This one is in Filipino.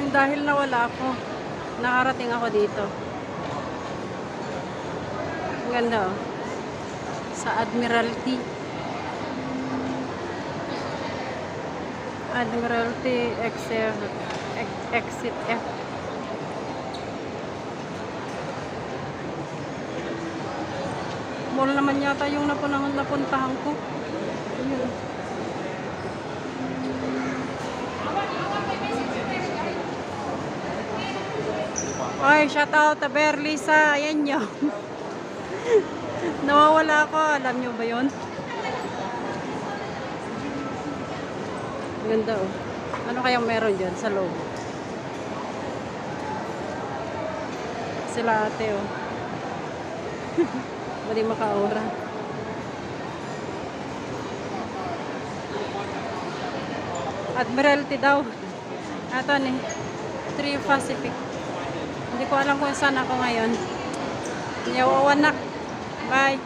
Dahil nawala ako, nakarating ako dito. Ang ganda oh. Sa Admiralty. Admiralty Exit F. Mall naman yata yung napuntahan ko. Ayun. Oy, shout out to Berlisa. Ayan nyo. Nawawala ako. Alam nyo ba yun? Ganda oh. Ano kayang meron dyan sa loob? Sila ate oh. Mali makaura. Admiralty daw. Ato ni 3 Pacific. Hindi ko alam kung saan ako ngayon. Yawawanak. Bye.